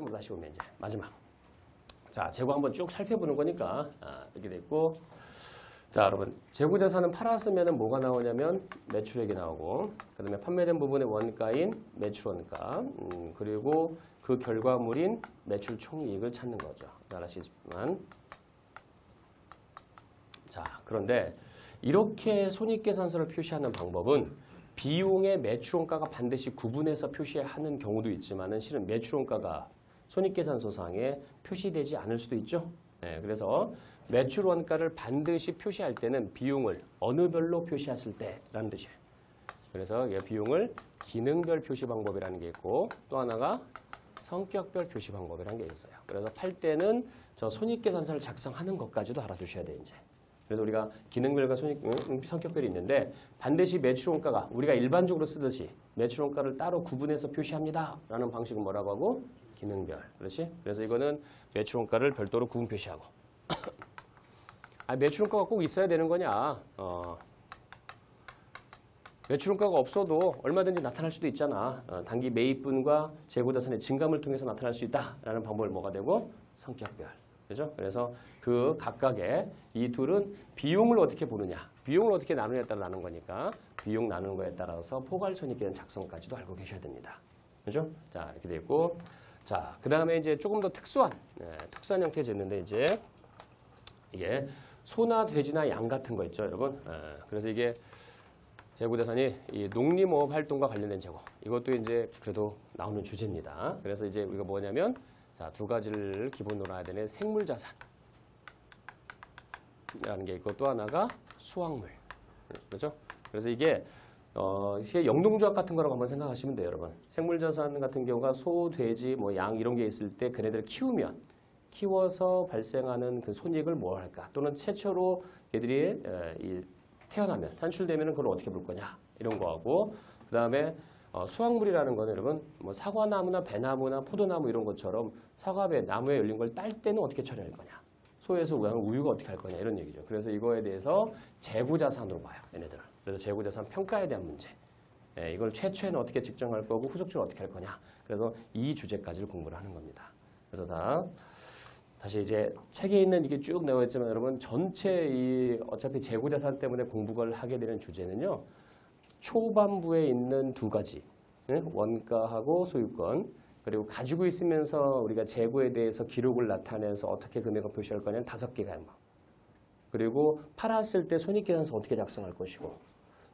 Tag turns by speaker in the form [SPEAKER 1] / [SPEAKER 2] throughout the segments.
[SPEAKER 1] 시점으로 다시 오면 이제 마지막. 자, 재고 한번 쭉 살펴보는 거니까 이렇게 돼 있고, 자, 여러분 재고자산은 팔았으면 뭐가 나오냐면 매출액이 나오고, 그다음에 판매된 부분의 원가인 매출 원가, 그리고 그 결과물인 매출 총이익을 찾는 거죠. 잘 아시지만, 자, 그런데 이렇게 손익계산서를 표시하는 방법은 비용의 매출원가가 반드시 구분해서 표시하는 경우도 있지만은 실은 매출원가가 손익계산서상에 표시되지 않을 수도 있죠. 네, 그래서 매출원가를 반드시 표시할 때는 비용을 어느 별로 표시했을 때라는 뜻이에요. 그래서 비용을 기능별 표시 방법이라는 게 있고, 또 하나가 성격별 표시 방법이라는 게 있어요. 그래서 팔 때는 저 손익계산서를 작성하는 것까지도 알아두셔야 돼요, 이제. 그래서 우리가 기능별과 성격별이 있는데, 반드시 매출원가가 우리가 일반적으로 쓰듯이 매출원가를 따로 구분해서 표시합니다 라는 방식은 뭐라고 하고? 기능별. 그렇지? 그래서 이거는 매출원가를 별도로 구분 표시하고. 매출원가가 꼭 있어야 되는 거냐? 매출원가가 없어도 얼마든지 나타날 수도 있잖아. 단기 매입분과 재고자산의 증감을 통해서 나타날 수 있다라는 방법을 뭐가 되고? 성격별. 그죠? 그래서 그 각각의 이 둘은 비용을 어떻게 보느냐, 비용을 어떻게 나누냐에 따라 나눈 거니까 비용 나누는 거에 따라서 포괄손익계산 작성까지도 알고 계셔야 됩니다. 그죠? 자, 이렇게 되어 있고, 자, 그 다음에 이제 조금 더 특수한 형태의 재는데 이제 이게 소나 돼지나 양 같은 거 있죠, 여러분. 그래서 이게 재고자산이 이 농림업 활동과 관련된 재고, 이것도 이제 그래도 나오는 주제입니다. 그래서 이제 우리가 뭐냐면, 자, 두 가지를 기본으로 알아야 되는 생물자산이라는 게 있고, 또 하나가 수확물. 그렇죠? 그래서 이게 영농조합 같은 거라고 한번 생각하시면 돼요, 여러분. 생물자산 같은 경우가 소, 돼지, 뭐 양 이런 게 있을 때 그네들을 키워서 발생하는 그 손익을 뭐 할까? 또는 최초로 얘들이 태어나면, 산출되면 그걸 어떻게 볼 거냐? 이런 거하고, 그 다음에 수확물이라는 거는 여러분, 뭐 사과나무나 배나무나 포도나무 이런 것처럼 사과배, 나무에 열린 걸 딸 때는 어떻게 처리할 거냐? 소에서 우유가 어떻게 할 거냐? 이런 얘기죠. 그래서 이거에 대해서 재고자산으로 봐요, 얘네들은. 그래서 재고자산 평가에 대한 문제. 이걸 최초에는 어떻게 측정할 거고 후속적으로 어떻게 할 거냐. 그래서 이 주제까지를 공부를 하는 겁니다. 그래서 다시 이제 책에 있는 이게 쭉 나와 있지만 여러분, 전체 어차피 재고자산 때문에 공부를 하게 되는 주제는요, 초반부에 있는 두 가지, 원가하고 소유권, 그리고 가지고 있으면서 우리가 재고에 대해서 기록을 나타내서 어떻게 금액을 표시할 거냐는 5개가 뭐. 그리고 팔았을 때 손익계산서 어떻게 작성할 것이고,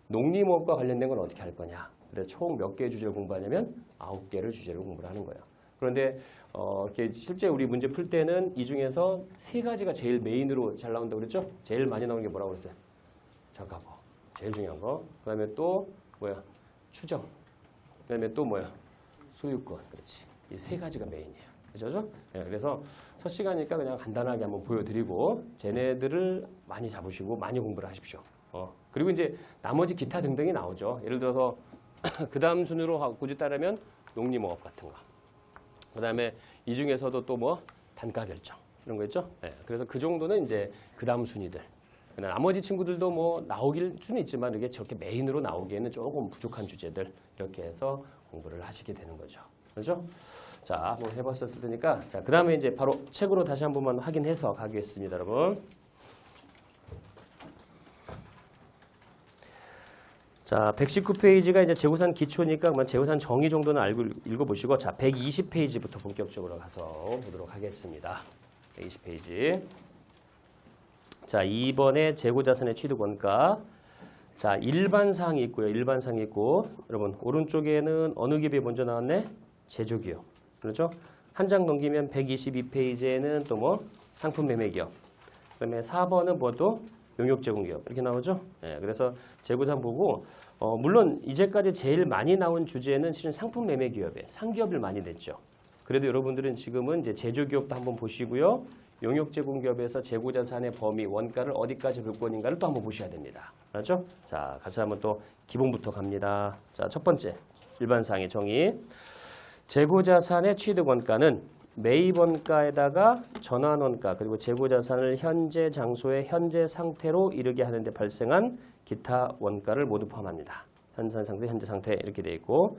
[SPEAKER 1] 농림업과 관련된 건 어떻게 할 거냐. 그래서 총 몇 개의 주제를 공부하냐면 9개를 주제로 공부를 하는 거예요. 그런데 이렇게 실제 우리 문제 풀 때는 이 중에서 3가지가 제일 메인으로 잘 나온다고 그랬죠? 제일 많이 나오는 게 뭐라고 그랬어요? 적합어. 제일 중요한 거. 그 다음에 또 뭐야? 추정. 그 다음에 또 뭐야? 소유권. 그렇지. 이 3가지가 메인이에요. 그죠? 네, 그래서 첫 시간이니까 그냥 간단하게 한번 보여드리고 쟤네들을 많이 잡으시고 많이 공부를 하십시오. 그리고 이제 나머지 기타 등등이 나오죠. 예를 들어서 그 다음 순으로 굳이 따르면 농림업 같은 거. 그 다음에 이 중에서도 또 뭐 단가 결정 이런 거 있죠. 네, 그래서 그 정도는 이제 그 다음 순위들. 나머지 친구들도 뭐 나오길 수는 있지만 이게 저렇게 메인으로 나오기에는 조금 부족한 주제들 이렇게 해서 공부를 하시게 되는 거죠. 그렇죠? 자, 한번 해봤을 테니까 자, 그 다음에 이제 바로 책으로 다시 한 번만 확인해서 가겠습니다, 여러분. 자, 119페이지가 이제 재고산 기초니까 재고산 정의 정도는 알고 읽어보시고, 자, 120페이지부터 본격적으로 가서 보도록 하겠습니다. 120페이지. 자, 2번에 재고자산의 취득원가. 자, 일반사항이 있고요. 일반사항이 있고, 여러분, 오른쪽에는 어느 기업이 먼저 나왔네? 제조기업. 그렇죠? 한 장 넘기면 122페이지에는 또 뭐? 상품매매기업. 그 다음에 4번은 뭐도? 용역제공기업. 이렇게 나오죠? 네, 그래서 재고산 보고, 물론 이제까지 제일 많이 나온 주제는 실은 상품매매기업에 상기업을 많이 냈죠. 그래도 여러분들은 지금은 이제 제조기업도 한번 보시고요. 용역제공기업에서 재고자산의 범위, 원가를 어디까지 볼 건인가를 또 한번 보셔야 됩니다. 알았죠? 자, 같이 한번 또 기본부터 갑니다. 자, 첫 번째, 일반사항의 정의. 재고자산의 취득원가는 매입원가에다가 전환원가 그리고 재고자산을 현재 장소의 현재 상태로 이르게 하는 데 발생한 기타 원가를 모두 포함합니다. 현재 상태, 현재 상태 이렇게 돼 있고,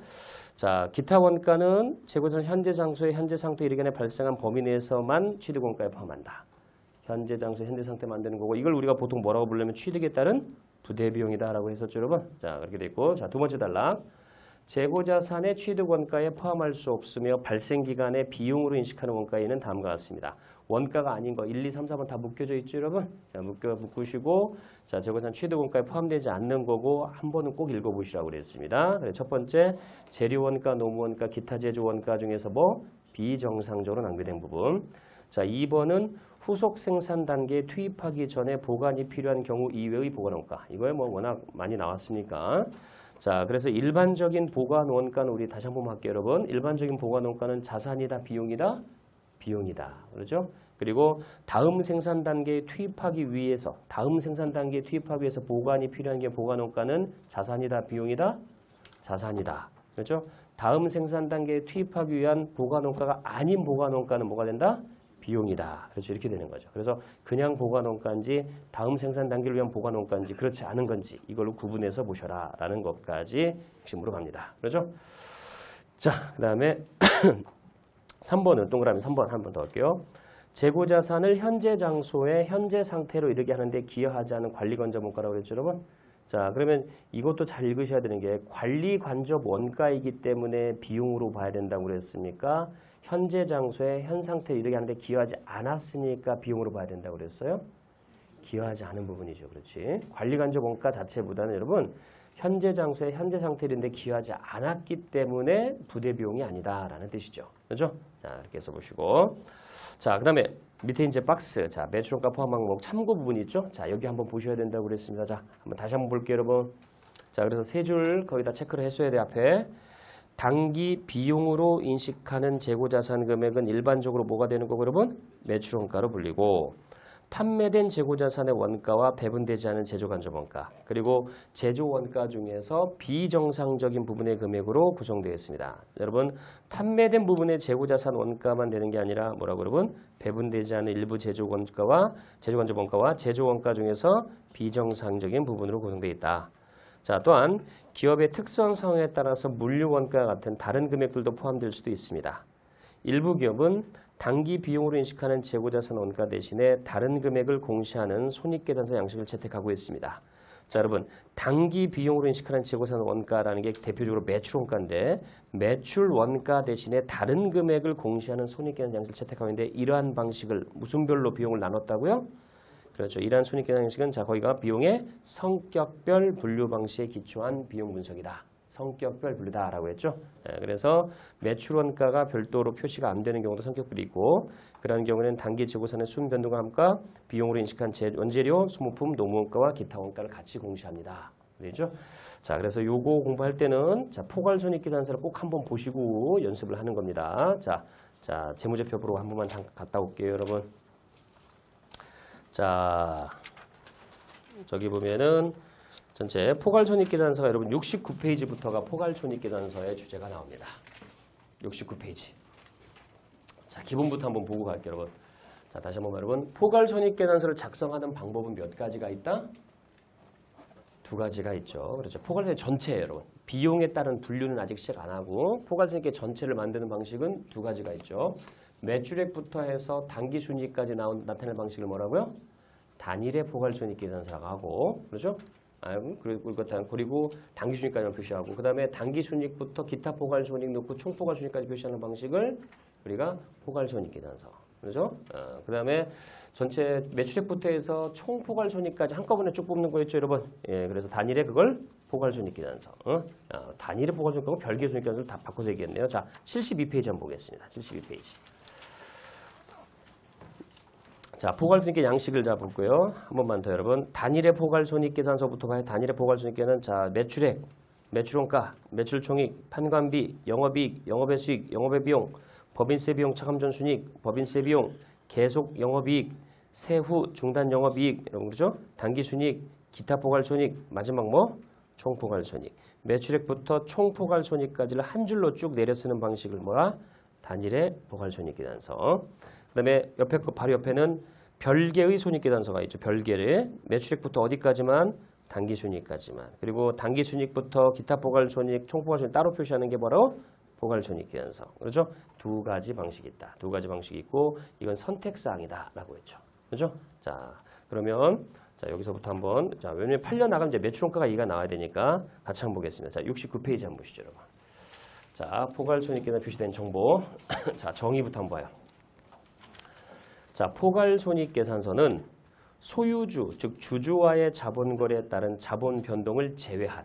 [SPEAKER 1] 자 기타 원가는 재고자산 현재 장소의 현재 상태 이르기에 발생한 범위 내에서만 취득 원가에 포함한다. 현재 장소, 현재 상태 만드는 거고, 이걸 우리가 보통 뭐라고 부르면 취득에 따른 부대 비용이다라고 했었죠, 여러분. 자 그렇게 돼 있고, 자 두 번째 단락. 재고자산의 취득 원가에 포함할 수 없으며 발생 기간의 비용으로 인식하는 원가에는 다음과 같습니다. 원가가 아닌 거 1, 2, 3, 4번 다 묶여져 있죠, 여러분? 자, 묶으시고, 자, 재고자산 취득 원가에 포함되지 않는 거고 한 번은 꼭 읽어보시라고 그랬습니다. 첫 번째, 재료 원가, 노무 원가, 기타 제조 원가 중에서 뭐 비정상적으로 낭비된 부분. 자, 2번은 후속 생산 단계에 투입하기 전에 보관이 필요한 경우 이외의 보관 원가. 이거에 뭐 워낙 많이 나왔으니까. 자, 그래서 일반적인 보관 원가는 우리 다시 한번 할게요, 여러분. 일반적인 보관 원가는 자산이다, 비용이다? 비용이다. 그렇죠? 그리고 다음 생산 단계에 투입하기 위해서 보관이 필요한 게 보관 원가는 자산이다, 비용이다? 자산이다. 그렇죠? 다음 생산 단계에 투입하기 위한 보관 원가가 아닌 보관 원가는 뭐가 된다? 비용이다. 그렇죠? 이렇게 되는 거죠. 그래서 그냥 보관 원가인지 다음 생산 단계를 위한 보관 원가인지 그렇지 않은 건지 이걸로 구분해서 보셔라 라는 것까지 핵심으로 갑니다. 그렇죠? 자, 그 다음에 3번은 동그라미 3번 한 번 더 할게요. 재고자산을 현재 장소에 현재 상태로 이르게 하는데 기여하지 않은 관리간접 원가라고 그랬죠, 여러분? 자, 그러면 이것도 잘 읽으셔야 되는 게 관리간접 원가이기 때문에 비용으로 봐야 된다고 그랬습니까? 현재 장소에 현 상태에 이르게 하는데 기여하지 않았으니까 비용으로 봐야 된다고 그랬어요? 기여하지 않은 부분이죠. 그렇지? 관리간접 원가 자체보다는 여러분 현재 장소에 현재 상태인데 기여하지 않았기 때문에 부대 비용이 아니다라는 뜻이죠. 그렇죠? 자, 이렇게 써보시고. 자, 그 다음에 밑에 이제 박스. 자, 매출원가 포함 항목 참고 부분이 있죠? 자, 여기 한번 보셔야 된다고 그랬습니다. 자, 한번 다시 한번 볼게요, 여러분. 자, 그래서 세 줄 거기다 체크를 해줘야 돼, 앞에. 단기 비용으로 인식하는 재고자산 금액은 일반적으로 뭐가 되는 거고, 여러분? 매출원가로 불리고, 판매된 재고자산의 원가와 배분되지 않은 제조간접 원가, 그리고 제조원가 중에서 비정상적인 부분의 금액으로 구성되어 있습니다. 여러분, 판매된 부분의 재고자산 원가만 되는 게 아니라 뭐라고 여러분? 배분되지 않은 일부 제조원가와 제조간접 원가와 제조원가 중에서 비정상적인 부분으로 구성되어 있다. 자, 또한 기업의 특수한 상황에 따라서 물류원가 같은 다른 금액들도 포함될 수도 있습니다. 일부 기업은 단기 비용으로 인식하는 재고자산 원가 대신에 다른 금액을 공시하는 손익계산서 양식을 채택하고 있습니다. 자, 여러분, 단기 비용으로 인식하는 재고자산 원가라는 게 대표적으로 매출 원가인데 매출 원가 대신에 다른 금액을 공시하는 손익계산 양식을 채택하고 있는데 이러한 방식을 무슨 별로 비용을 나눴다고요? 그렇죠. 이러한 손익계산 양식은 자, 거기가 비용의 성격별 분류 방식에 기초한 비용 분석이다. 성격별 분류다라고 했죠. 그래서 매출 원가가 별도로 표시가 안 되는 경우도 성격별이 있고 그런 경우는 단기 재고산의 순 변동과 함께 비용으로 인식한 원재료, 소모품, 노무원가와 기타 원가를 같이 공시합니다. 그렇죠? 자, 그래서 요거 공부할 때는 자, 포괄손익계산서를 꼭 한번 보시고 연습을 하는 겁니다. 자, 재무제표부로 한 번만 잠깐 갔다 올게요, 여러분. 자, 저기 보면은 전체 포괄손익계산서가 여러분 69페이지부터가 포괄손익계산서의 주제가 나옵니다. 69페이지. 자, 기본부터 한번 보고 갈게요, 여러분. 자, 다시 한번 여러분. 포괄손익계산서를 작성하는 방법은 몇 가지가 있다? 두 가지가 있죠. 그렇죠. 포괄손익 전체예요, 여러분. 비용에 따른 분류는 아직 시작 안 하고 포괄손익계 전체를 만드는 방식은 두 가지가 있죠. 매출액부터 해서 단기순이익까지 나타낼 방식을 뭐라고요? 단일의 포괄손익계산서라고 하고, 그렇죠? 그리고 단기순이익까지만 표시하고 그 다음에 단기순이익부터 기타 포괄손익 넣고 총포괄손익까지 표시하는 방식을 우리가 포괄손익계산서, 그렇죠? 그 다음에 전체 매출액부터 해서 총포괄손익까지 한꺼번에 쭉 뽑는 거였죠, 여러분. 예, 그래서 단일의 그걸 포괄손익계산서. 단일의 포괄손익하고 별개의 손익계산서를 다 바꿔서 얘기했네요. 자, 72페이지 한번 보겠습니다. 72페이지. 자, 포괄손익계 양식을 잡을고요. 한 번만 더 여러분. 단일의 포괄손익계산서부터 봐요. 단일의 포괄손익계는 자, 매출액, 매출원가, 매출총익, 판관비, 영업이익, 영업의 수익, 영업의 비용, 법인세 비용, 차감전 순이익, 법인세 비용, 계속 영업이익, 세후 중단 영업이익, 이런 거죠. 단기순이익, 기타 포괄손익, 마지막 뭐? 총포괄손익. 매출액부터 총포괄손익까지를 한 줄로 쭉 내려 쓰는 방식을 뭐라? 단일의 포괄손익계산서. 그다음에 옆에 바로 옆에는 별개의 손익계산서가 있죠. 별개의 매출액부터 어디까지만 단기순이익까지만. 그리고 단기순이익부터 기타 포괄손익, 총포괄손익 따로 표시하는 게 바로 포괄손익계산서. 그렇죠? 두 가지 방식이 있다. 두 가지 방식이 있고 이건 선택사항이다라고 했죠. 그렇죠? 자, 그러면 자, 여기서부터 한번 자, 왜냐면 8년 나가면 이제 매출원가가 2가 나와야 되니까 같이 한번 보겠습니다. 자, 69페이지 한번 보시죠, 여러분. 자, 포괄손익계산 표시된 정보. 자, 정의부터 한번 봐요. 자, 포괄손익계산서는 소유주, 즉 주주와의 자본거래에 따른 자본 변동을 제외한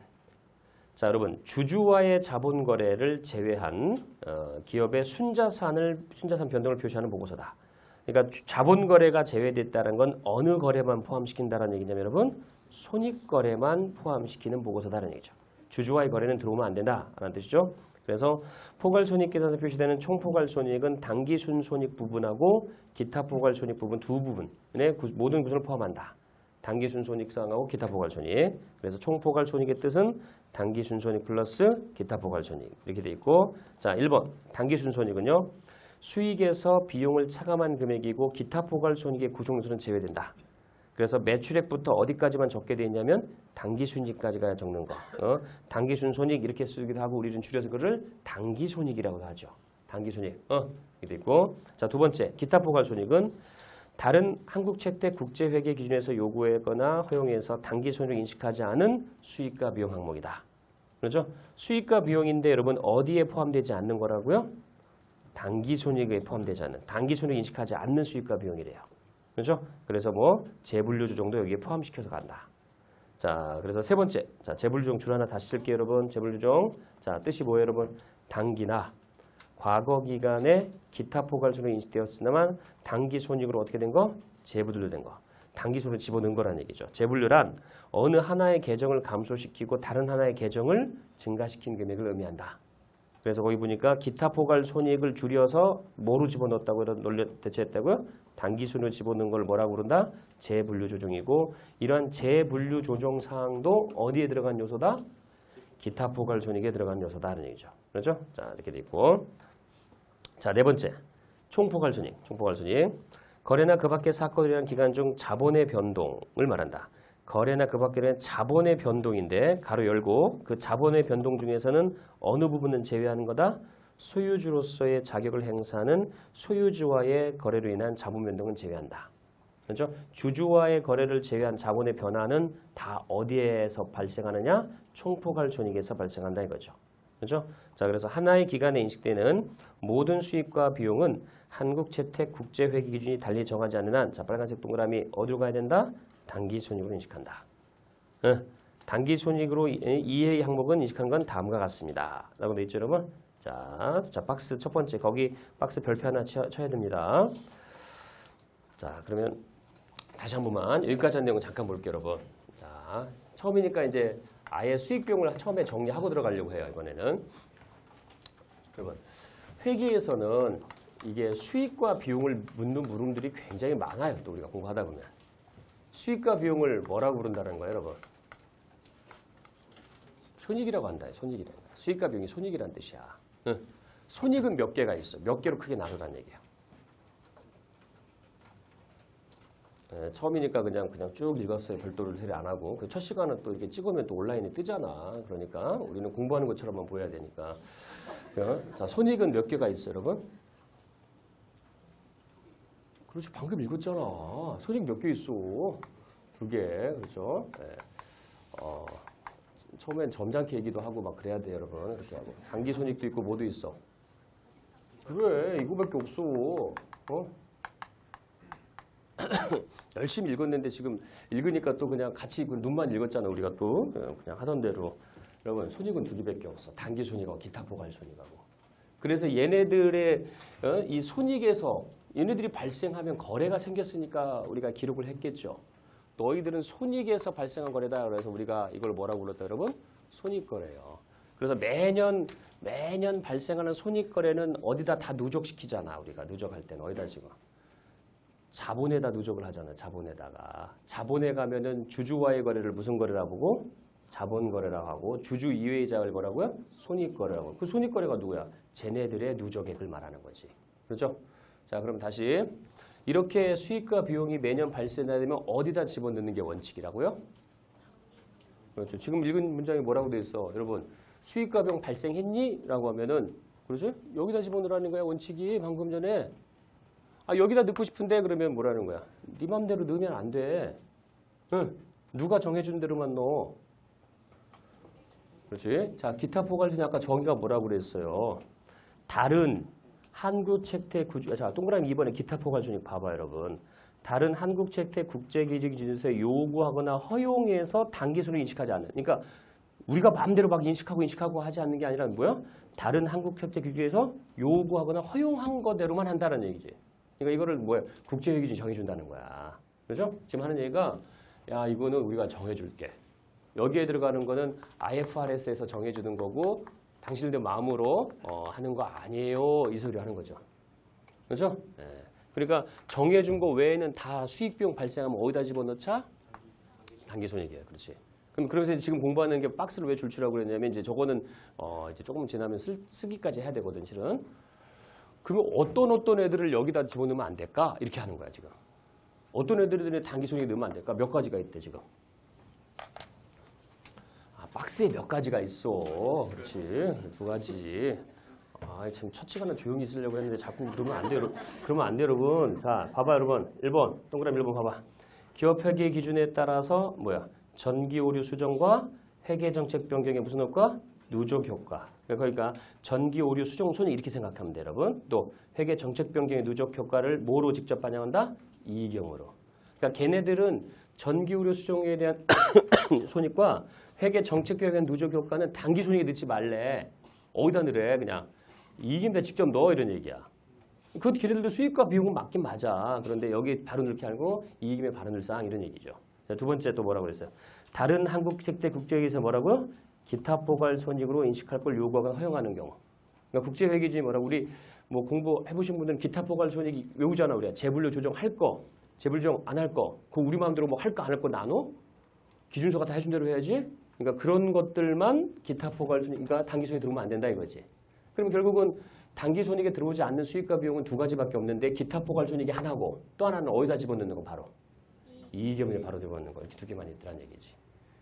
[SPEAKER 1] 자, 여러분 주주와의 자본거래를 제외한 기업의 순자산 변동을 표시하는 보고서다. 그러니까 자본거래가 제외됐다는 건 어느 거래만 포함시킨다는 얘기냐면 여러분 손익거래만 포함시키는 보고서다라는 얘기죠. 주주와의 거래는 들어오면 안 된다라는 뜻이죠. 그래서 포괄손익계산서 표시되는 총포괄손익은 당기순손익 부분하고 기타 포괄손익 부분 두 부분의 모든 구성을 포함한다. 당기순손익사항하고 기타 포괄손익. 그래서 총포괄손익의 뜻은 당기순손익 플러스 기타 포괄손익 이렇게 돼 있고 자 1번 당기순손익은요. 수익에서 비용을 차감한 금액이고 기타 포괄손익의 구성요소는 제외된다. 그래서 매출액부터 어디까지만 적게 돼 있냐면 당기순이익까지가 적는 거. 당기순손익 이렇게 쓰기도 하고 우리는 줄여서 그를 당기손익이라고 하죠. 당기손익. 이렇게 있고 자, 두 번째 기타 포괄손익은 다른 한국채택 국제회계 기준에서 요구하거나 허용해서 당기손익을 인식하지 않은 수익과 비용 항목이다. 그렇죠? 수익과 비용인데 여러분 어디에 포함되지 않는 거라고요? 당기손익에 포함되지 않는 당기손익 인식하지 않는 수익과 비용이래요. 그렇죠? 그래서 뭐 재분류조정도 여기에 포함시켜서 간다. 자, 그래서 세 번째. 자, 재분류조정 줄 하나 다시 쓸게요, 여러분. 재분류조정. 자, 뜻이 뭐예요, 여러분? 단기나 과거 기간에 기타 포괄손익이 인식되었으나만 단기 손익으로 어떻게 된 거? 재분류된 거. 단기 손익을 집어넣은 거라는 얘기죠. 재분류란 어느 하나의 계정을 감소시키고 다른 하나의 계정을 증가시킨 금액을 의미한다. 그래서 거기 보니까 기타 포괄손익을 줄여서 뭐로 집어넣었다고 대체했다고요? 단기순으로 집어넣은 걸 뭐라고 그런다? 재분류조정이고 이러한 재분류조정 사항도 어디에 들어간 요소다? 기타 포괄손익에 들어간 요소다라는 얘기죠. 그렇죠? 자, 이렇게 돼 있고 자, 네 번째 총포괄손익. 거래나 그 밖의 사건이라는 기간 중 자본의 변동을 말한다. 거래나 그 밖에는 자본의 변동인데 가로 열고 그 자본의 변동 중에서는 어느 부분은 제외하는 거다? 소유주로서의 자격을 행사하는 소유주와의 거래로 인한 자본 변동은 제외한다. 그렇죠? 주주와의 거래를 제외한 자본의 변화는 다 어디에서 발생하느냐? 총포괄손익에서 발생한다 이거죠. 그렇죠? 자, 그래서 하나의 기간에 인식되는 모든 수익과 비용은 한국채택 국제회계 기준이 달리 정하지 않는 한 자, 빨간색 동그라미 어디로 가야 된다? 단기손익으로 인식한다. 단기손익으로 이해의 항목은 인식한 건 다음과 같습니다. 라고 돼 있죠, 여러분? 자, 박스 첫 번째 거기 박스 별표 하나 쳐야 됩니다. 자, 그러면 다시 한 번만 여기까지 한 내용은 잠깐 볼게요, 여러분. 자, 처음이니까 이제 아예 수익 비용을 처음에 정리하고 들어가려고 해요, 이번에는. 여러분, 회계에서는 이게 수익과 비용을 묻는 물음들이 굉장히 많아요. 또 우리가 공부하다 보면. 수익과 비용을 뭐라고 부른다는 거예요, 여러분? 손익이라고 한다. 손익이라고. 수익과 비용이 손익이란 뜻이야. 손익은 몇 개가 있어. 몇 개로 크게 나누라는 얘기예요. 처음이니까 그냥 쭉 읽었어요. 별도를 세례 안 하고. 첫 시간은 또 이렇게 찍으면 또 온라인에 뜨잖아. 그러니까 우리는 공부하는 것처럼만 보여야 되니까. 자, 손익은 몇 개가 있어, 여러분? 그렇지, 방금 읽었잖아. 손익 몇 개 있어? 2개, 그렇죠? 네. 처음엔 점잖게 얘기도 하고 막 그래야 돼, 여러분. 이렇게 하고. 단기 손익도 있고 뭐도 있어. 그래, 이거밖에 없어. 열심히 읽었는데 지금 읽으니까 또 그냥 같이 눈만 읽었잖아, 우리가 또. 그냥 하던 대로. 여러분, 손익은 2개밖에 없어. 단기 손익하고 기타 포괄 손익하고. 그래서 얘네들의 이 손익에서 얘네들이 발생하면 거래가 생겼으니까 우리가 기록을 했겠죠. 너희들은 손익에서 발생한 거래다. 그래서 우리가 이걸 뭐라고 불렀다, 여러분? 손익거래요. 그래서 매년 발생하는 손익거래는 어디다 다 누적시키잖아. 우리가 누적할 때는 어디다 지금? 자본에다 누적을 하잖아. 자본에다가. 자본에 가면은 주주와의 거래를 무슨 거래라고 보고? 자본거래라고 하고 주주 이외의 자를 뭐라고요? 손익거래라고. 그 손익거래가 누구야? 쟤네들의 누적액을 말하는 거지. 그렇죠? 자, 그럼 다시 이렇게 수익과 비용이 매년 발생하게 되면 어디다 집어넣는 게 원칙이라고요? 그렇죠. 지금 읽은 문장이 뭐라고 돼 있어? 여러분, 수익과 비용 발생했니? 라고 하면은, 그렇죠? 여기다 집어넣으라는 거야, 원칙이. 방금 전에. 아, 여기다 넣고 싶은데 그러면 뭐라는 거야? 네 맘대로 넣으면 안 돼. 응. 누가 정해준 대로만 넣어. 그렇지? 자, 기타 포괄순위 아까 정의가 뭐라고 그랬어요? 다른 한국 책태 구조, 자, 동그라미 2번에 기타 포괄순위 봐봐요, 여러분. 다른 한국 책태 국제기준 기준에서 요구하거나 허용해서 단기순위 인식하지 않는. 그러니까 우리가 마음대로 막 인식하고 하지 않는 게 아니라 뭐야? 다른 한국 책태 규제에서 요구하거나 허용한 거대로만 한다는 얘기지. 그러니까 이거를 뭐야? 국제기준이 정해준다는 거야. 그렇죠? 지금 하는 얘기가 야, 이거는 우리가 정해줄게. 여기에 들어가는 거는 IFRS에서 정해주는 거고 당신들 마음으로 하는 거 아니에요. 이 소리 하는 거죠. 그렇죠? 네. 그러니까 정해준 거 외에는 다 수익 비용 발생하면 어디다 집어넣자? 단기손익이에요. 그렇지. 그럼 그래서 지금 공부하는 게 박스를 왜 줄치라고 그랬냐면 이제 저거는 이제 조금 지나면 쓰기까지 해야 되거든, 실은. 그러면 어떤 애들을 여기다 집어넣으면 안 될까? 이렇게 하는 거야, 지금. 어떤 애들은 단기손익 넣으면 안 될까? 몇 가지가 있대, 지금. 아, 박스에 몇 가지가 있어. 그렇지. 두 가지지. 아, 참 첫 시간은 조용히 있으려고 했는데 자꾸 그러면 안 돼요. 그러면 안 돼요, 여러분. 자, 봐봐, 여러분. 1번. 동그라미 1번 봐봐. 기업 회계 기준에 따라서 뭐야? 전기 오류 수정과 회계 정책 변경에 무슨 효과? 누적 효과. 그러니까 전기 오류 수정 손이 이렇게 생각하면 돼요, 여러분. 또 회계 정책 변경의 누적 효과를 뭐로 직접 반영한다? 이익형으로. 그러니까 걔네들은 전기 오류 수정에 대한 손익과 회계 정책 변경에 대한 누적 효과는 단기 손익에 넣지 말래. 어디다 넣으래? 그냥 이익임에 직접 넣어 이런 얘기야. 그 걔네들도 수익과 비용은 맞긴 맞아. 그런데 여기 바로 넣게 알고 이익임에 바로 넣을상 이런 얘기죠. 자, 두 번째 또 뭐라고 그랬어요? 다른 한국 책대 국제회계에서 뭐라고요? 기타 포괄 손익으로 인식할 걸 요구하거나 허용하는 경우. 그러니까 국제회계지 뭐라고 우리 뭐 공부해보신 분들은 기타 포괄 손익 외우잖아. 우리가 재분류 조정할 거, 재분류 조정 안 할 거. 그거 우리 마음대로 뭐 할 거 안 할 거 나눠? 기준서가 다 해준 대로 해야지. 그러니까 그런 것들만 기타 포괄 손익, 그러니까 단기 손익에 들어오면 안 된다 이거지. 그럼 결국은 단기 손익에 들어오지 않는 수익과 비용은 두 가지밖에 없는데 기타 포괄 손익이 하나고 또 하나는 어디다 집어넣는 거 바로? 이익금에 바로 집어넣는 거. 이렇게 두 개만 있더란 얘기지.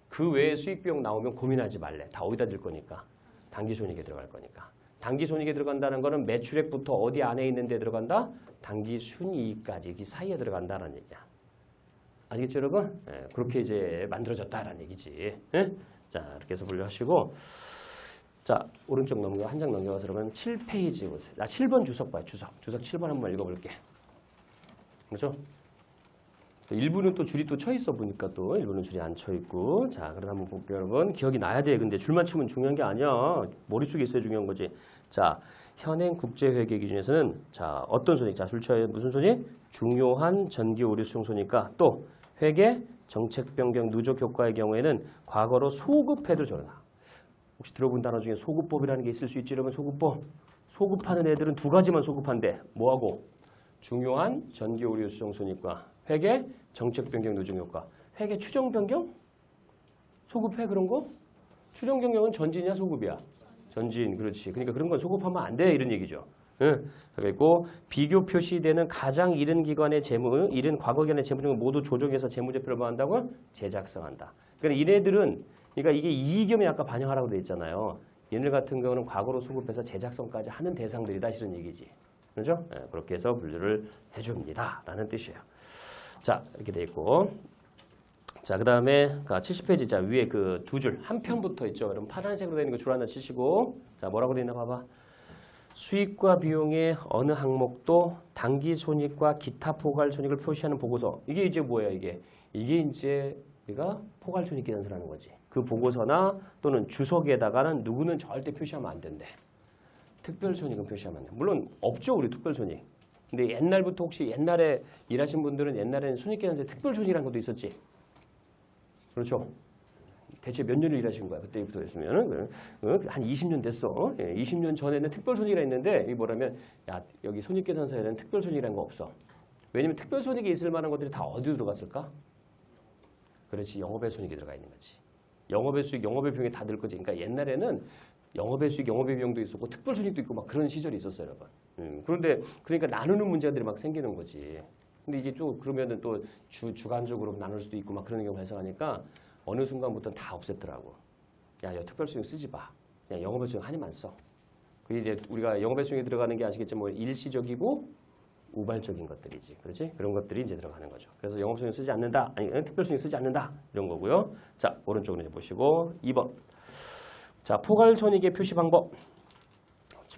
[SPEAKER 1] 그 외에 수익 비용 나오면 고민하지 말래. 다 어디다 들 거니까. 단기 손익에 들어갈 거니까. 단기 손익에 들어간다는 거는 매출액부터 어디 안에 있는 데 들어간다? 단기 순이익까지 그 사이에 들어간다는 얘기야. 아시겠죠, 여러분? 네, 그렇게 이제 만들어졌다라는 얘기지. 네? 자, 이렇게 해서 분류하시고. 자, 오른쪽 한 장 넘겨가서 그러면 7페이지 보세요. 7번 주석 봐요. 주석 7번 한번 읽어볼게. 그렇죠? 1부는 또 줄이 또 쳐 있어 보니까 또 1부는 줄이 안 쳐 있고. 자, 그럼 한번 볼게요, 여러분. 기억이 나야 돼. 근데 줄만 치면 중요한 게 아니야. 머릿속에 있어야 중요한 거지. 자, 현행 국제회계 기준에서는 자, 어떤 손익? 자, 줄쳐요. 무슨 손익? 중요한 전기 오류 수용 손익과 또 회계 정책 변경 누적 효과의 경우에는 과거로 소급해도 좋아. 혹시 들어본 단어 중에 소급법이라는 게 있을 수 있지, 여러분. 소급법. 소급하는 애들은 두 가지만 소급한대. 뭐하고? 중요한 전기 오류 수용 손익과 회계 정책 변경 누적 효과. 회계 추정 변경? 소급해 그런 거? 추정 변경은 전진이야 소급이야? 전진. 그렇지. 그러니까 그런 건 소급하면 안 돼 이런 얘기죠. 응. 그리고 비교 표시되는 가장 이른 기관의 재무, 이른 과거 기간의 재무 등을 모두 조정해서 재무제표를 뭐 한다고? 제작성한다. 그러니까 이네들은 그러니까 이게 이익금에 아까 반영하라고 돼 있잖아요. 얘네 같은 경우는 과거로 수급해서 제작성까지 하는 대상들이다 실은 얘기지. 그렇죠? 네, 그렇게 해서 분류를 해줍니다. 라는 뜻이에요. 자, 이렇게 돼 있고. 자, 그 다음에 70페이지 자 위에 그 두 줄, 한 편부터 있죠. 그럼 파란색으로 되는 거 줄 하나 치시고. 자, 뭐라고 돼 있나 봐봐. 수익과 비용의 어느 항목도 단기 손익과 기타 포괄 손익을 표시하는 보고서. 이게 이제 뭐야, 이게? 이게 이제 우리가 포괄 손익 계산서라는 거지. 그 보고서나 또는 주석에다가는 누구는 절대 표시하면 안 된대. 특별 손익은 표시하면 안 돼. 물론 없죠, 우리 특별 손익. 근데 옛날부터 혹시 옛날에 일하신 분들은 옛날에는 손익 계산서에 특별 손익이라는 것도 있었지. 그렇죠? 대체 몇 년을 일하신 거야? 그때부터 했으면 한 20년 됐어. 20년 전에는 특별 손익이라 했는데 이게 뭐라면 야, 여기 손익 계산서에는 특별 손익이라는 거 없어. 왜냐면 특별 손익이 있을 만한 것들이 다 어디로 들어갔을까? 그렇지, 영업의 손익이 들어가 있는 거지. 영업의 수익, 영업의 비용이 다 들 거지. 그러니까 옛날에는 영업의 수익, 영업의 비용도 있었고 특별 손익도 있고 막 그런 시절이 있었어요, 여러분. 그런데 그러니까 나누는 문제들이 막 생기는 거지. 근데 이게 좀 그러면은 또 주간적으로 나눌 수도 있고 막 그런 경우 발생하니까 어느 순간부터는 다 없앴더라고. 야, 특별수용 쓰지 마. 그냥 영업의 수용 한입만 써. 그게 이제 우리가 영업의 수용이 들어가는 게 아시겠지만 뭐 일시적이고 우발적인 것들이지. 그렇지? 그런 것들이 이제 들어가는 거죠. 그래서 영업 수용 쓰지 않는다. 아니, 특별 수용 쓰지 않는다. 이런 거고요. 자, 오른쪽으로 이제 보시고 2번. 자, 포괄 손익의 표시 방법.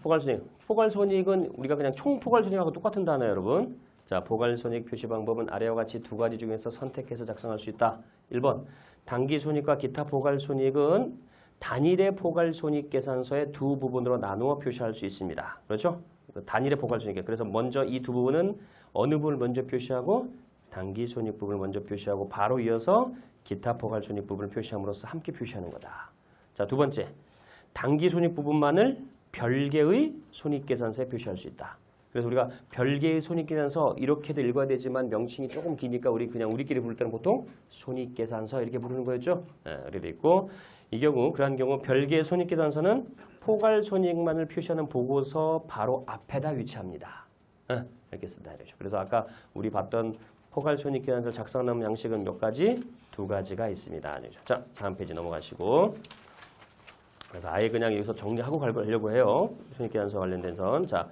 [SPEAKER 1] 포괄 손익. 포괄 손익은 우리가 그냥 총 포괄 손익하고 똑같은 단어예요, 여러분. 자, 포괄 손익 표시 방법은 아래와 같이 두 가지 중에서 선택해서 작성할 수 있다. 1번. 단기 손익과 기타 포괄 손익은 단일의 포괄 손익 계산서의 두 부분으로 나누어 표시할 수 있습니다. 그렇죠? 단일의 포괄 손익. 그래서 먼저 이 두 부분은 어느 부분을 먼저 표시하고 단기 손익 부분을 먼저 표시하고 바로 이어서 기타 포괄 손익 부분을 표시함으로써 함께 표시하는 거다. 자, 두 번째. 단기 손익 부분만을 별개의 손익 계산서에 표시할 수 있다. 그래서 우리가 별개의 손익 계산서 이렇게도 읽어야 되지만 명칭이 조금 기니까 우리 그냥 우리끼리 부를 때는 보통 손익 계산서 이렇게 부르는 거였죠. 이렇게 돼 있고 이 경우 그러한 경우 별개의 손익 계산서는 포괄 손익만을 표시하는 보고서 바로 앞에다 위치합니다. 이렇게 쓴다 이러죠. 그래서 아까 우리 봤던 포괄 손익 계산서를 작성하는 양식은 몇 가지? 두 가지가 있습니다. 자, 다음 페이지 넘어가시고. 그래서 아예 그냥 여기서 정리하고 가려고 해요. 손익계산서 관련된 선. 자,